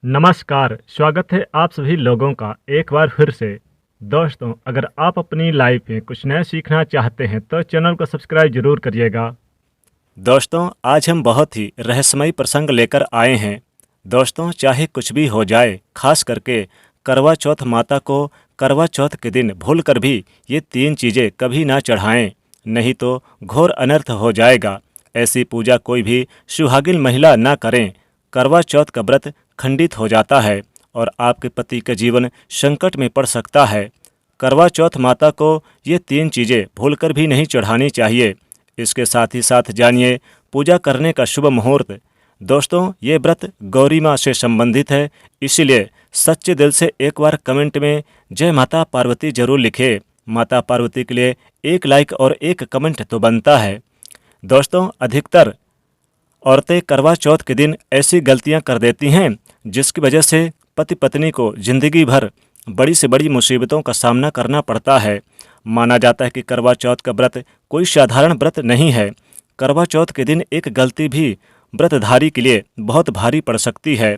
नमस्कार, स्वागत है आप सभी लोगों का एक बार फिर से। दोस्तों, अगर आप अपनी लाइफ में कुछ नया सीखना चाहते हैं तो चैनल को सब्सक्राइब जरूर करिएगा। दोस्तों, आज हम बहुत ही रहस्यमयी प्रसंग लेकर आए हैं। दोस्तों, चाहे कुछ भी हो जाए, खास करके करवा चौथ माता को करवा चौथ के दिन भूल कर भी ये 3 चीज़ें कभी ना चढ़ाएं, नहीं तो घोर अनर्थ हो जाएगा। ऐसी पूजा कोई भी सुहागिन महिला ना करें। करवा चौथ का व्रत खंडित हो जाता है और आपके पति का जीवन संकट में पड़ सकता है। करवा चौथ माता को ये 3 चीज़ें भूलकर भी नहीं चढ़ानी चाहिए। इसके साथ ही साथ जानिए पूजा करने का शुभ मुहूर्त। दोस्तों, ये व्रत गौरी माँ से संबंधित है, इसीलिए सच्चे दिल से एक बार कमेंट में जय माता पार्वती जरूर लिखें। माता पार्वती के लिए एक लाइक और एक कमेंट तो बनता है। दोस्तों, अधिकतर औरतें करवा चौथ के दिन ऐसी गलतियां कर देती हैं जिसकी वजह से पति पत्नी को जिंदगी भर बड़ी से बड़ी मुसीबतों का सामना करना पड़ता है। माना जाता है कि करवा चौथ का व्रत कोई साधारण व्रत नहीं है। करवा चौथ के दिन एक गलती भी व्रतधारी के लिए बहुत भारी पड़ सकती है।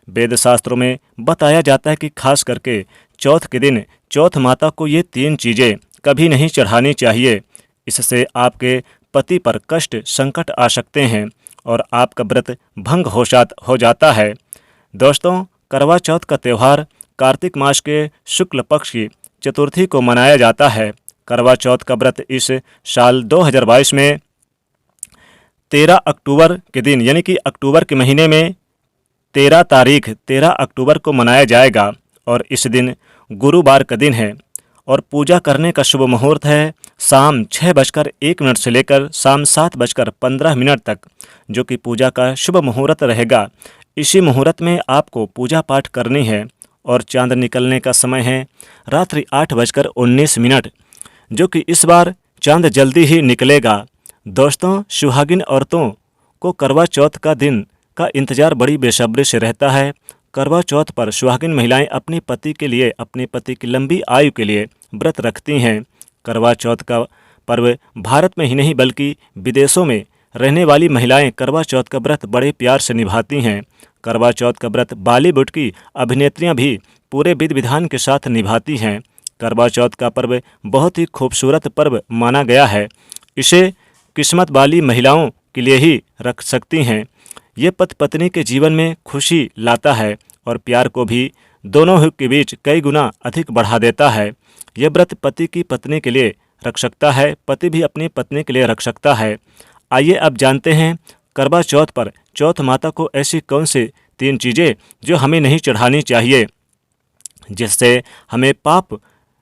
वेद शास्त्रों में बताया जाता है कि खास करके चौथ के दिन चौथ माता को ये 3 चीज़ें कभी नहीं चढ़ानी चाहिए। इससे आपके पति पर कष्ट संकट आ सकते हैं और आपका व्रत भंग हो जाता है। दोस्तों, करवा चौथ का त्यौहार कार्तिक मास के शुक्ल पक्ष की चतुर्थी को मनाया जाता है। करवा चौथ का व्रत इस साल 2022 में 13 अक्टूबर के दिन यानी कि अक्टूबर के महीने में 13 अक्टूबर को मनाया जाएगा और इस दिन गुरुवार का दिन है और पूजा करने का शुभ मुहूर्त है शाम 6:01 से लेकर शाम 7:15 तक, जो कि पूजा का शुभ मुहूर्त रहेगा। इसी मुहूर्त में आपको पूजा पाठ करनी है और चांद निकलने का समय है रात्रि 8:19, जो कि इस बार चांद जल्दी ही निकलेगा। दोस्तों, सुहागिन औरतों को करवा चौथ का दिन का इंतजार बड़ी बेसब्री से रहता है। करवा चौथ पर सुहागिन महिलाएं अपने पति के लिए, अपने पति की लंबी आयु के लिए व्रत रखती हैं। करवा चौथ का पर्व भारत में ही नहीं बल्कि विदेशों में रहने वाली महिलाएं करवा चौथ का व्रत बड़े प्यार से निभाती हैं। करवा चौथ का व्रत बॉलीवुड की अभिनेत्रियां भी पूरे विधि विधान के साथ निभाती हैं। करवा चौथ का पर्व बहुत ही खूबसूरत पर्व माना गया है। इसे किस्मत वाली महिलाओं के लिए ही रख सकती हैं। ये पति पत्नी के जीवन में खुशी लाता है और प्यार को भी दोनों के बीच कई गुना अधिक बढ़ा देता है। यह व्रत पति की पत्नी के लिए रख सकता है, पति भी अपनी पत्नी के लिए रख सकता है। आइए अब जानते हैं करवा चौथ पर चौथ माता को ऐसी कौन सी 3 चीज़ें जो हमें नहीं चढ़ानी चाहिए, जिससे हमें पाप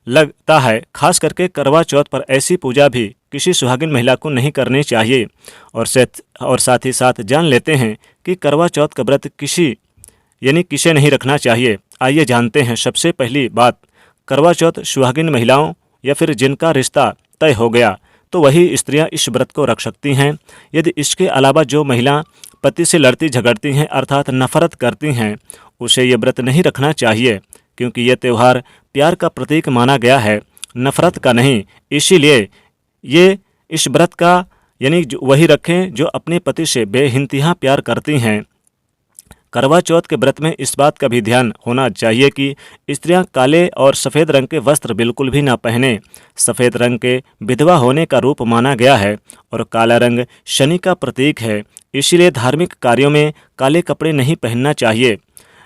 लगता है। खास करके करवा चौथ पर ऐसी पूजा भी किसी सुहागिन महिला को नहीं करनी चाहिए। और साथ ही साथ जान लेते हैं कि करवा चौथ का व्रत किसे नहीं रखना चाहिए। आइए जानते हैं। सबसे पहली बात, करवा चौथ सुहागिन महिलाओं या फिर जिनका रिश्ता तय हो गया तो वही स्त्रियां इस व्रत को रख सकती हैं। यदि इसके अलावा जो महिला पति से लड़ती झगड़ती हैं अर्थात नफरत करती हैं, उसे ये व्रत नहीं रखना चाहिए, क्योंकि यह त्यौहार प्यार का प्रतीक माना गया है, नफरत का नहीं। इसीलिए ये इस व्रत का यानी वही रखें जो अपने पति से बेइंतहा प्यार करती हैं। करवा चौथ के व्रत में इस बात का भी ध्यान होना चाहिए कि स्त्रियां काले और सफ़ेद रंग के वस्त्र बिल्कुल भी ना पहने। सफ़ेद रंग के विधवा होने का रूप माना गया है और काला रंग शनि का प्रतीक है, इसीलिए धार्मिक कार्यों में काले कपड़े नहीं पहनना चाहिए।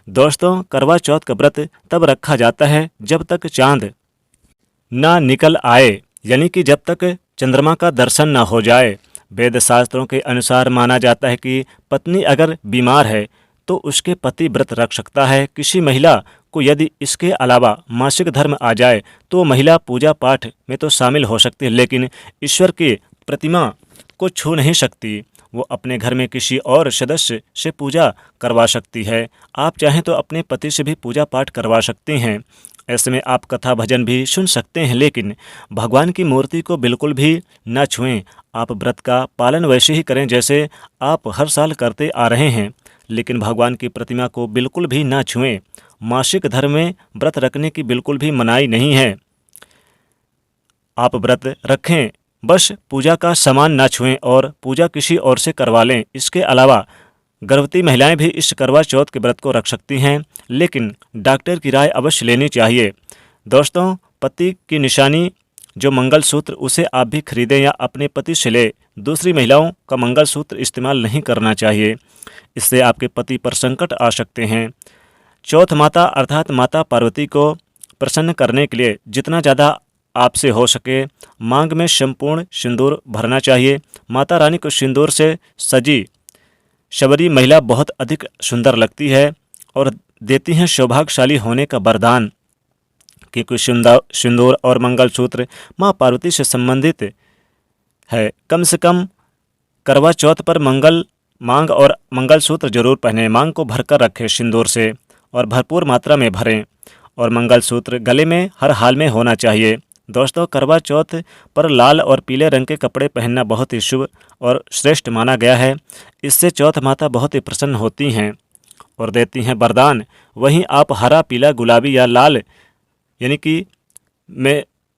दोस्तों, करवा चौथ का व्रत तब रखा जाता है जब तक चांद ना निकल आए, यानी कि जब तक चंद्रमा का दर्शन ना हो जाए। वेद शास्त्रों के अनुसार माना जाता है कि पत्नी अगर बीमार है तो उसके पति व्रत रख सकता है। किसी महिला को यदि इसके अलावा मासिक धर्म आ जाए तो महिला पूजा पाठ में तो शामिल हो सकती है, लेकिन ईश्वर की प्रतिमा को छू नहीं सकती। वो अपने घर में किसी और सदस्य से पूजा करवा सकती है। आप चाहें तो अपने पति से भी पूजा पाठ करवा सकती हैं। ऐसे में आप कथा भजन भी सुन सकते हैं, लेकिन भगवान की मूर्ति को बिल्कुल भी न छुएं। आप व्रत का पालन वैसे ही करें जैसे आप हर साल करते आ रहे हैं, लेकिन भगवान की प्रतिमा को बिल्कुल भी न छुएं। मासिक धर्म में व्रत रखने की बिल्कुल भी मनाही नहीं है। आप व्रत रखें, बस पूजा का सामान ना छुएं और पूजा किसी और से करवा लें। इसके अलावा गर्भवती महिलाएं भी इस करवा चौथ के व्रत को रख सकती हैं, लेकिन डॉक्टर की राय अवश्य लेनी चाहिए। दोस्तों, पति की निशानी जो मंगलसूत्र उसे आप भी खरीदें या अपने पति से ले। दूसरी महिलाओं का मंगलसूत्र इस्तेमाल नहीं करना चाहिए, इससे आपके पति पर संकट आ सकते हैं। चौथ माता अर्थात माता पार्वती को प्रसन्न करने के लिए जितना ज़्यादा आपसे हो सके मांग में संपूर्ण सिंदूर भरना चाहिए। माता रानी को सिंदूर से सजी शबरी महिला बहुत अधिक सुंदर लगती है और देती हैं सौभाग्यशाली होने का वरदान, क्योंकि सिंदूर और मंगलसूत्र माँ पार्वती से संबंधित है। कम से कम करवा चौथ पर मांग और मंगलसूत्र जरूर पहनें। मांग को भरकर रखें सिंदूर से और भरपूर मात्रा में भरें, और मंगलसूत्र गले में हर हाल में होना चाहिए। दोस्तों, करवा चौथ पर लाल और पीले रंग के कपड़े पहनना बहुत ही शुभ और श्रेष्ठ माना गया है। इससे चौथ माता बहुत ही प्रसन्न होती हैं और देती हैं वरदान। वहीं आप हरा, पीला, गुलाबी या लाल यानी कि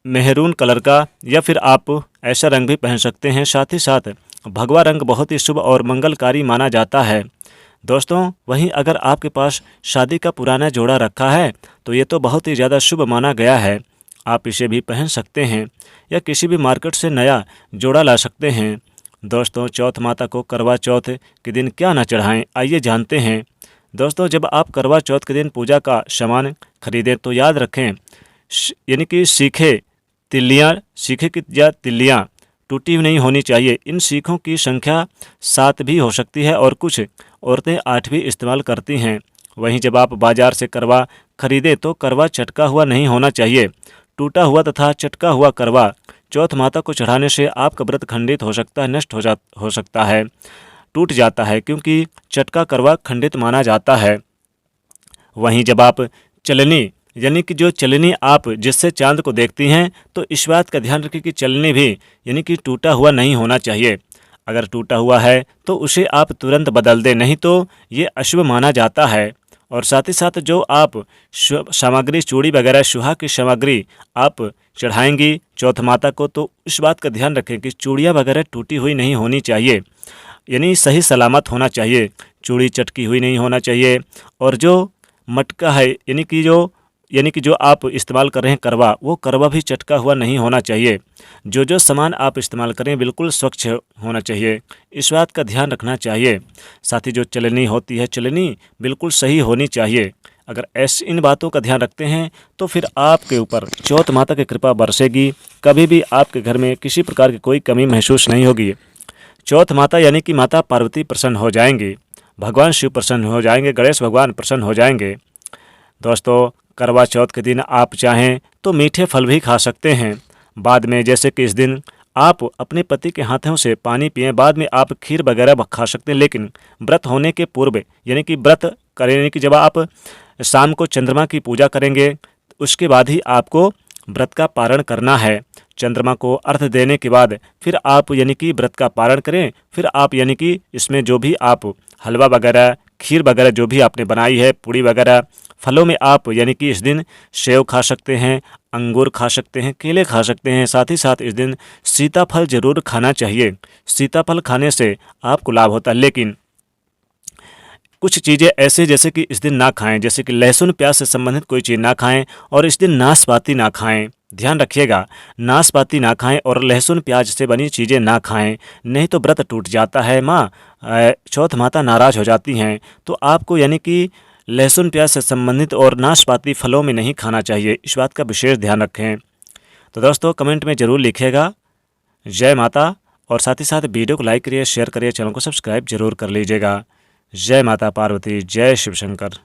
मेहरून कलर का या फिर आप ऐसा रंग भी पहन सकते हैं। साथ ही साथ भगवा रंग बहुत ही शुभ और मंगलकारी माना जाता है। दोस्तों, वहीं अगर आपके पास शादी का पुराना जोड़ा रखा है तो ये तो बहुत ही ज़्यादा शुभ माना गया है। आप इसे भी पहन सकते हैं या किसी भी मार्केट से नया जोड़ा ला सकते हैं। दोस्तों, चौथ माता को करवा चौथ के दिन क्या न चढ़ाएं, आइए जानते हैं। दोस्तों, जब आप करवा चौथ के दिन पूजा का सामान खरीदें तो याद रखें यानी कि सीखे की या तिल्लियाँ टूटी हुई नहीं होनी चाहिए। इन सीखों की संख्या 7 भी हो सकती है और कुछ औरतें 8 भी इस्तेमाल करती हैं। वहीं जब आप बाजार से करवा खरीदें तो करवा चटका हुआ नहीं होना चाहिए। टूटा हुआ तथा चटका हुआ करवा चौथ माता को चढ़ाने से आपका व्रत खंडित हो सकता है, नष्ट हो सकता है, टूट जाता है, क्योंकि चटका करवा खंडित माना जाता है। वहीं जब आप चलनी यानी कि जो चलनी आप जिससे चांद को देखती हैं तो इस बात का ध्यान रखें कि चलनी भी यानी कि टूटा हुआ नहीं होना चाहिए। अगर टूटा हुआ है तो उसे आप तुरंत बदल दें, नहीं तो ये अशुभ माना जाता है। और साथ ही साथ जो आप सामग्री चूड़ी वगैरह सुहाग की सामग्री आप चढ़ाएंगी चौथ माता को तो इस बात का ध्यान रखें कि चूड़ियाँ वगैरह टूटी हुई नहीं होनी चाहिए, यानी सही सलामत होना चाहिए। चूड़ी चटकी हुई नहीं होना चाहिए। और जो मटका है यानी कि जो आप इस्तेमाल कर रहे हैं करवा, वो करवा भी चटका हुआ नहीं होना चाहिए। जो सामान आप इस्तेमाल करें बिल्कुल स्वच्छ होना चाहिए, इस बात का ध्यान रखना चाहिए। साथ ही जो चलनी होती है चलनी बिल्कुल सही होनी चाहिए। अगर ऐसी इन बातों का ध्यान रखते हैं तो फिर आपके ऊपर चौथ माता की कृपा बरसेगी। कभी भी आपके घर में किसी प्रकार की कोई कमी महसूस नहीं होगी। चौथ माता यानी कि माता पार्वती प्रसन्न हो जाएंगी, भगवान शिव प्रसन्न हो जाएंगे, गणेश भगवान प्रसन्न हो जाएंगे। दोस्तों, करवा चौथ के दिन आप चाहें तो मीठे फल भी खा सकते हैं। बाद में जैसे कि इस दिन आप अपने पति के हाथों से पानी पिएं, बाद में आप खीर वगैरह खा सकते हैं, लेकिन व्रत होने के पूर्व यानी कि व्रत करें कि जब आप शाम को चंद्रमा की पूजा करेंगे उसके बाद ही आपको व्रत का पारण करना है। चंद्रमा को अर्घ देने के बाद फिर आप यानी कि व्रत का पारण करें। फिर आप यानी कि इसमें जो भी आप हलवा वगैरह खीर वगैरह जो भी आपने बनाई है पूड़ी वगैरह, फलों में आप यानी कि इस दिन सेव खा सकते हैं, अंगूर खा सकते हैं, केले खा सकते हैं। साथ ही साथ इस दिन सीताफल जरूर खाना चाहिए। सीताफल खाने से आपको लाभ होता है, लेकिन कुछ चीज़ें ऐसे जैसे कि इस दिन ना खाएं, जैसे कि लहसुन प्याज से संबंधित कोई चीज़ ना खाएं और इस दिन नाशपाती ना खाएं। ध्यान रखिएगा, नाशपाती ना खाएं और लहसुन प्याज से बनी चीज़ें ना खाएं, नहीं तो व्रत टूट जाता है। चौथ माता नाराज़ हो जाती हैं। तो आपको यानी कि लहसुन प्याज से संबंधित और नाशपाती फलों में नहीं खाना चाहिए, इस बात का विशेष ध्यान रखें। तो दोस्तों, कमेंट में ज़रूर लिखिएगा जय माता, और साथ ही साथ वीडियो को लाइक करिए, शेयर करिए, चैनल को सब्सक्राइब जरूर कर लीजिएगा। जय माता पार्वती, जय शिव शंकर।